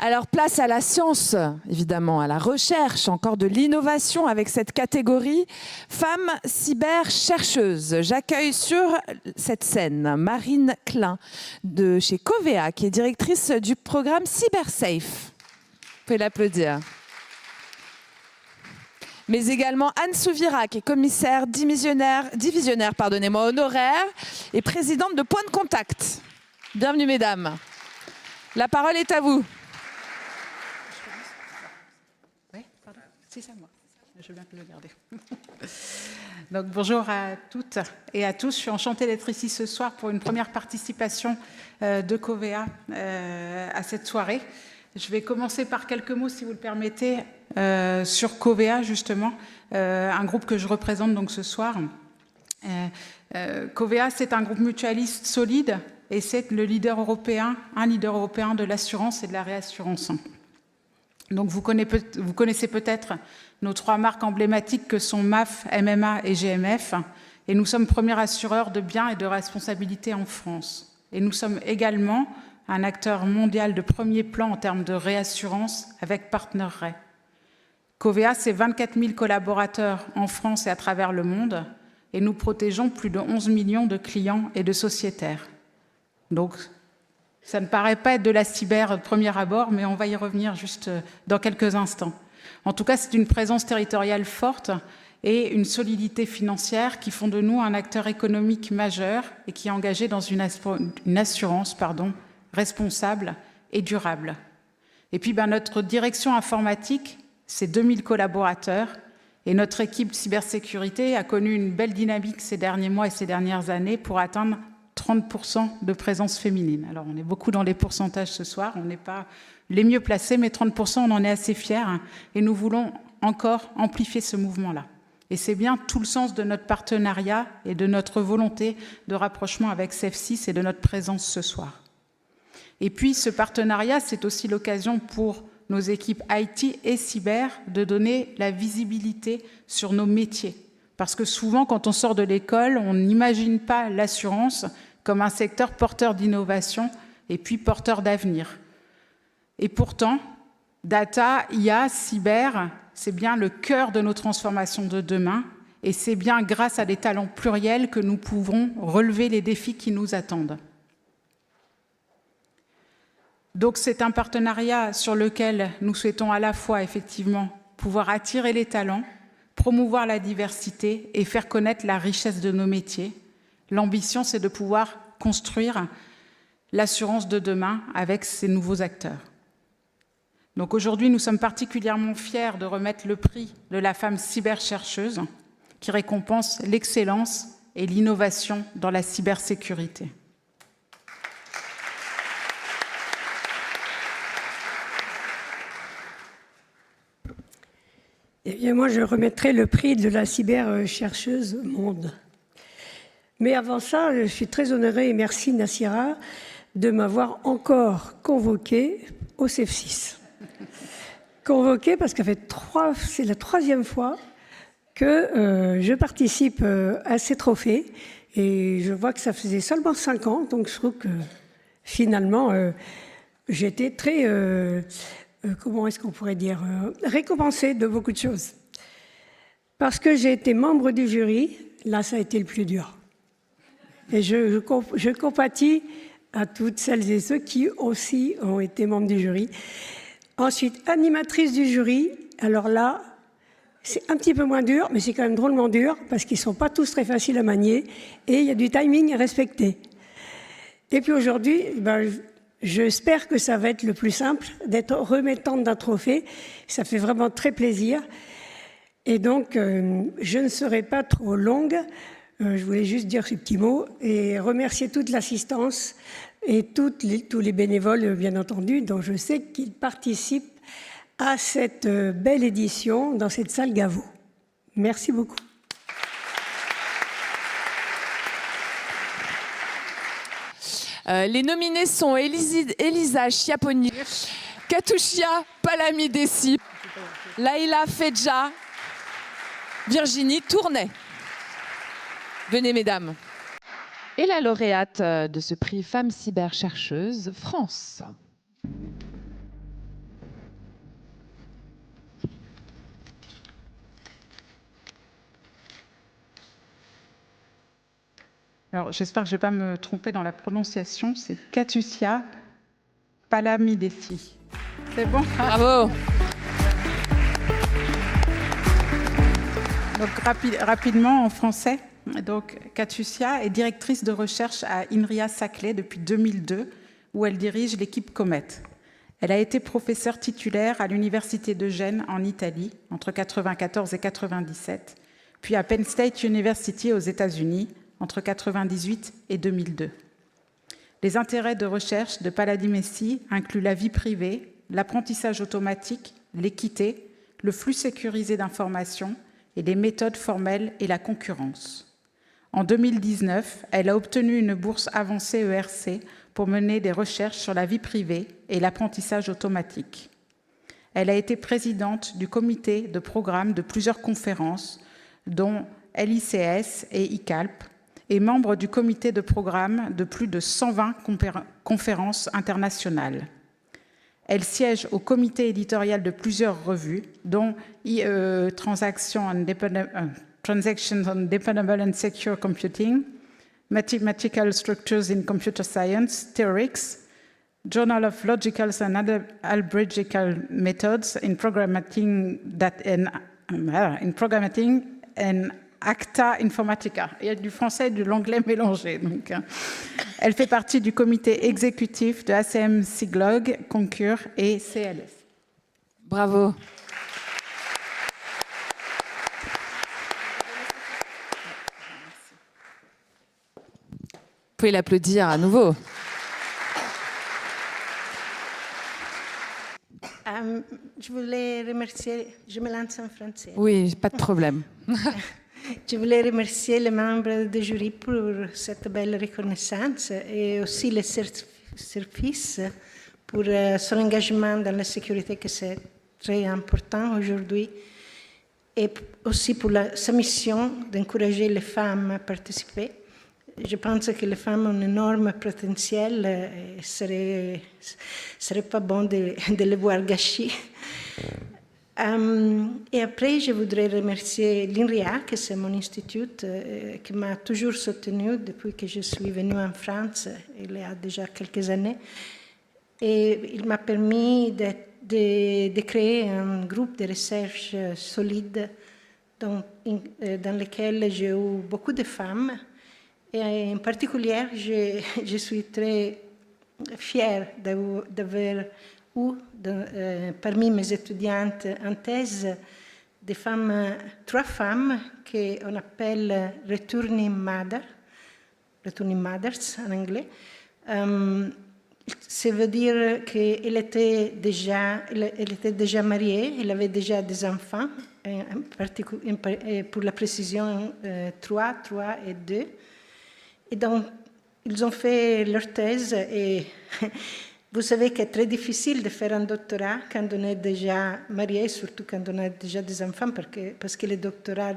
Alors, place à la science, évidemment, à la recherche, encore de l'innovation avec cette catégorie femmes cyber chercheuses. J'accueille sur cette scène Marine Klein de chez Covea, qui est directrice du programme CyberSafe. Vous pouvez l'applaudir. Mais également Anne Souvira, qui est commissaire divisionnaire honoraire et présidente de Point de Contact. Bienvenue, mesdames. La parole est à vous. C'est ça, moi. Je veux bien le garder. Donc, bonjour à toutes et à tous. Je suis enchantée d'être ici ce soir pour une première participation de Covea à cette soirée. Je vais commencer par quelques mots, si vous le permettez, sur Covea, justement, un groupe que je représente donc ce soir. Covea, c'est un groupe mutualiste solide et c'est le leader européen, un leader européen de l'assurance et de la réassurance. Donc vous connaissez peut-être nos trois marques emblématiques que sont MAF, MMA et GMF. Et nous sommes premier assureur de biens et de responsabilité en France. Et nous sommes également un acteur mondial de premier plan en termes de réassurance avec PartnerRe. Covea, c'est 24 000 collaborateurs en France et à travers le monde. Et nous protégeons plus de 11 millions de clients et de sociétaires. Donc, ça ne paraît pas être de la cyber de premier abord, mais on va y revenir juste dans quelques instants. En tout cas, c'est une présence territoriale forte et une solidité financière qui font de nous un acteur économique majeur et qui est engagé dans une assurance responsable et durable. Et puis, notre direction informatique, c'est 2000 collaborateurs et notre équipe cybersécurité a connu une belle dynamique ces derniers mois et ces dernières années pour atteindre 30% de présence féminine. Alors, on est beaucoup dans les pourcentages ce soir, on n'est pas les mieux placés, mais 30%, on en est assez fiers et nous voulons encore amplifier ce mouvement-là. Et c'est bien tout le sens de notre partenariat et de notre volonté de rapprochement avec CEF6 et de notre présence ce soir. Et puis, ce partenariat, c'est aussi l'occasion pour nos équipes IT et cyber de donner la visibilité sur nos métiers. Parce que souvent, quand on sort de l'école, on n'imagine pas l'assurance comme un secteur porteur d'innovation et puis porteur d'avenir. Et pourtant, data, IA, cyber, c'est bien le cœur de nos transformations de demain et c'est bien grâce à des talents pluriels que nous pouvons relever les défis qui nous attendent. Donc c'est un partenariat sur lequel nous souhaitons à la fois effectivement pouvoir attirer les talents, promouvoir la diversité et faire connaître la richesse de nos métiers. L'ambition, c'est de pouvoir construire l'assurance de demain avec ces nouveaux acteurs. Donc aujourd'hui, nous sommes particulièrement fiers de remettre le prix de la femme cyberchercheuse qui récompense l'excellence et l'innovation dans la cybersécurité. Eh bien, moi, je remettrai le prix de la cyberchercheuse monde. Mais avant ça, je suis très honorée et merci Nassira de m'avoir encore convoquée au CEF6. Convoquée parce que c'est la troisième fois que je participe à ces trophées. Et je vois que ça faisait seulement 5 ans, donc je trouve que finalement, j'étais très... comment est-ce qu'on pourrait dire, récompensée de beaucoup de choses. Parce que j'ai été membre du jury, là ça a été le plus dur. Et je compatis à toutes celles et ceux qui aussi ont été membres du jury. Ensuite, animatrice du jury, alors là, c'est un petit peu moins dur, mais c'est quand même drôlement dur, parce qu'ils ne sont pas tous très faciles à manier, et il y a du timing à respecter. Et puis aujourd'hui, j'espère que ça va être le plus simple, d'être remettante d'un trophée. Ça fait vraiment très plaisir. Et donc, je ne serai pas trop longue. Je voulais juste dire ce petit mot et remercier toute l'assistance et tous les bénévoles, bien entendu, dont je sais qu'ils participent à cette belle édition dans cette salle Gaveau. Merci beaucoup. Les nominés sont Elisa Schiapponi, Katouchia Palamidessi, Laïla Fedja, Virginie Tournay. Venez, mesdames. Et la lauréate de ce prix Femme cyberchercheuse, France. Alors, j'espère que je ne vais pas me tromper dans la prononciation. C'est Katiusia Palamidesi. C'est bon? Bravo. Donc, rapidement, en français. Donc, Katiusia est directrice de recherche à INRIA Saclay depuis 2002, où elle dirige l'équipe Comet. Elle a été professeure titulaire à l'Université de Gênes en Italie entre 1994 et 1997, puis à Penn State University aux États-Unis entre 1998 et 2002. Les intérêts de recherche de Paladimesi incluent la vie privée, l'apprentissage automatique, l'équité, le flux sécurisé d'informations et les méthodes formelles et la concurrence. En 2019, elle a obtenu une bourse avancée ERC pour mener des recherches sur la vie privée et l'apprentissage automatique. Elle a été présidente du comité de programme de plusieurs conférences, dont LICS et ICALP, et membre du comité de programme de plus de 120 conférences internationales. Elle siège au comité éditorial de plusieurs revues, dont Transactions on Dependable and Secure Computing, Mathematical Structures in Computer Science, THEORICS, Journal of Logical and Algebraical Methods in Programming and Acta Informatica. Il y a du français et de l'anglais mélangé. Donc, elle fait partie du comité exécutif de ACM Siglog, Concur et CLS. Bravo. Vous pouvez l'applaudir à nouveau. Je voulais remercier, je me lance en français. Oui, pas de problème. Je voulais remercier les membres du jury pour cette belle reconnaissance et aussi le service pour son engagement dans la sécurité, que c'est très important aujourd'hui, et aussi pour sa mission d'encourager les femmes à participer. Je pense que les femmes ont un énorme potentiel et serait pas bon de les voir gâchis. Et après, je voudrais remercier l'INRIA, que c'est mon institut, qui m'a toujours soutenue depuis que je suis venue en France, il y a déjà quelques années. Et il m'a permis de créer un groupe de recherche solide dans lequel j'ai eu beaucoup de femmes. Et en particulier, je suis très fière d'avoir eu parmi mes étudiantes en thèse trois femmes qu'on appelle returning mothers en anglais. Ça veut dire qu'elle était déjà mariée, elle avait déjà des enfants, pour la précision 3 et 2. Et donc, ils ont fait leur thèse et vous savez que c'est très difficile de faire un doctorat quand on est déjà marié, surtout quand on a déjà des enfants, parce que le doctorat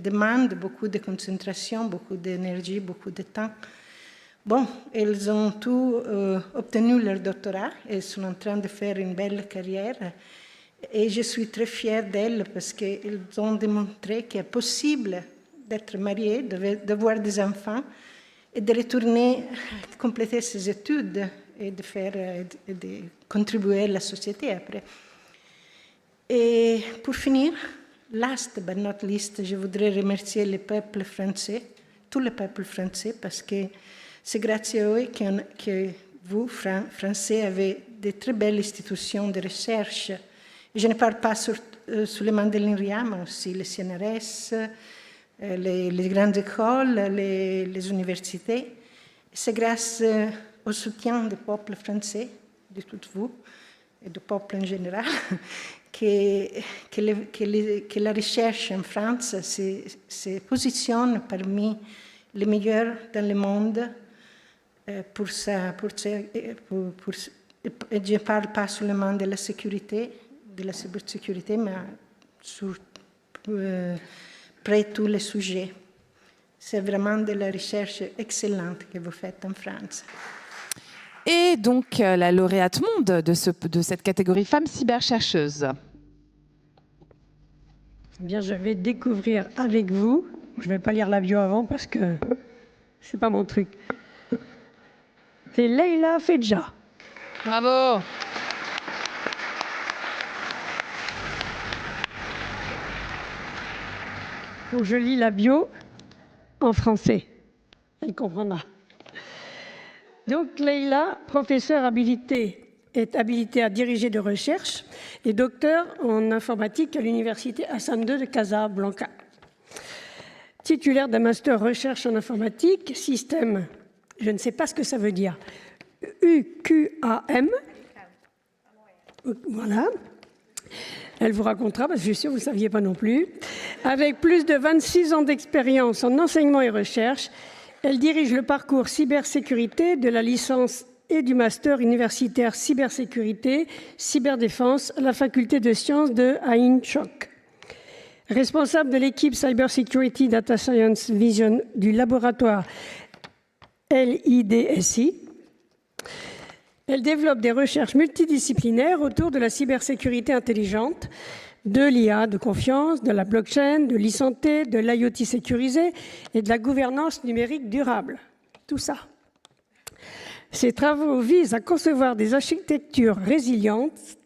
demande beaucoup de concentration, beaucoup d'énergie, beaucoup de temps. Bon, elles ont tout obtenu leur doctorat et sont en train de faire une belle carrière. Et je suis très fière d'elles parce qu'elles ont démontré qu'il est possible d'être mariée, d'avoir des enfants et de retourner compléter ses études et de contribuer à la société après. Et pour finir, last but not least, je voudrais remercier le peuple français, tout le peuple français, parce que c'est grâce à eux que vous, Français, avez de très belles institutions de recherche. Je ne parle pas seulement de l'INRIA, mais aussi le CNRS, les grandes écoles, les universités. C'est grâce au soutien du peuple français, de toutes vous, et du peuple en général, que la recherche en France se positionne parmi les meilleurs dans le monde pour ça. Et je ne parle pas seulement de la sécurité, de la cybersécurité, mais sur près tous les sujets. C'est vraiment de la recherche excellente que vous faites en France. Et donc, la lauréate monde de cette catégorie femme cyberchercheuse. Eh bien, je vais découvrir avec vous. Je ne vais pas lire la bio avant parce que c'est pas mon truc. C'est Leila Fedja. Bravo. Donc je lis la bio en français. Elle comprendra. Donc Leila, professeure habilitée, est habilitée à diriger de recherche et docteur en informatique à l'université Hassan II de Casablanca. Titulaire d'un master recherche en informatique, système, je ne sais pas ce que ça veut dire, UQAM. Voilà. Elle vous racontera, parce que je suis sûre que vous ne saviez pas non plus. Avec plus de 26 ans d'expérience en enseignement et recherche, elle dirige le parcours cybersécurité de la licence et du master universitaire cybersécurité, cyberdéfense à la faculté de sciences de Ain Shok. Responsable de l'équipe Cybersecurity Data Science Vision du laboratoire LIDSI, elle développe des recherches multidisciplinaires autour de la cybersécurité intelligente, de l'IA de confiance, de la blockchain, de l'e-santé, de l'IoT sécurisé et de la gouvernance numérique durable. Tout ça. Ces travaux visent à concevoir des architectures résilientes,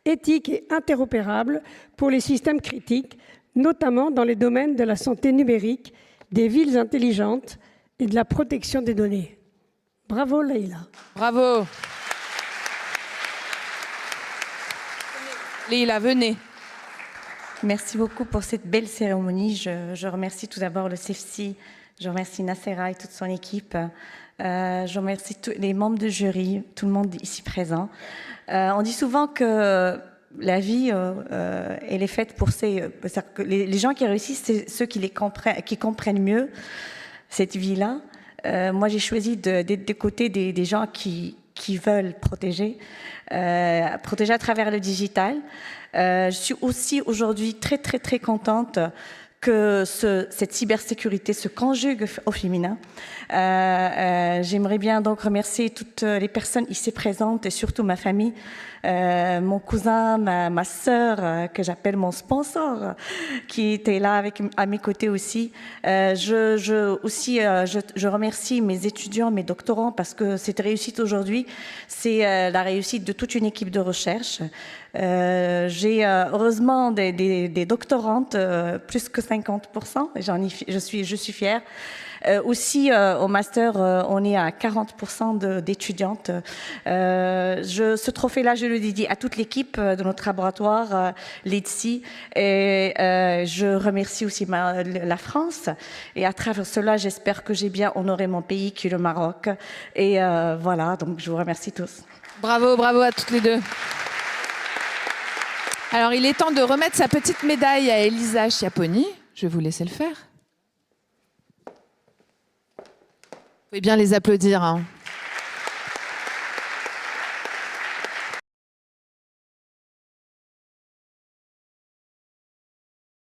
éthiques et interopérables pour les systèmes critiques, notamment dans les domaines de la santé numérique, des villes intelligentes et de la protection des données. Bravo Leila. Bravo. Leila, venez. Merci beaucoup pour cette belle cérémonie. Je remercie tout d'abord le CEFSI, je remercie Nacera et toute son équipe. Je remercie tous les membres du jury, tout le monde ici présent. On dit souvent que la vie, elle est faite pour les gens qui réussissent, c'est ceux qui comprennent mieux cette vie-là. Moi, j'ai choisi d'être des côtés des gens qui veulent protéger à travers le digital. Je suis aussi aujourd'hui très, très, très contente que cette cybersécurité se conjugue au féminin. J'aimerais bien donc remercier toutes les personnes ici présentes et surtout ma famille, mon cousin, ma sœur, que j'appelle mon sponsor, qui était là à mes côtés aussi. Je remercie mes étudiants, mes doctorants, parce que cette réussite aujourd'hui, c'est la réussite de toute une équipe de recherche. J'ai heureusement des doctorantes, plus que 50%, je suis fière. Aussi, au master, on est à 40% d'étudiantes. Ce trophée-là, je le dédie à toute l'équipe de notre laboratoire, l'EDSI. Et je remercie aussi la France. Et à travers cela, j'espère que j'ai bien honoré mon pays, qui est le Maroc. Et voilà, donc je vous remercie tous. Bravo, bravo à toutes les deux. Alors, il est temps de remettre sa petite médaille à Elisa Schiapponi. Je vais vous laisser le faire. Vous pouvez bien les applaudir, hein.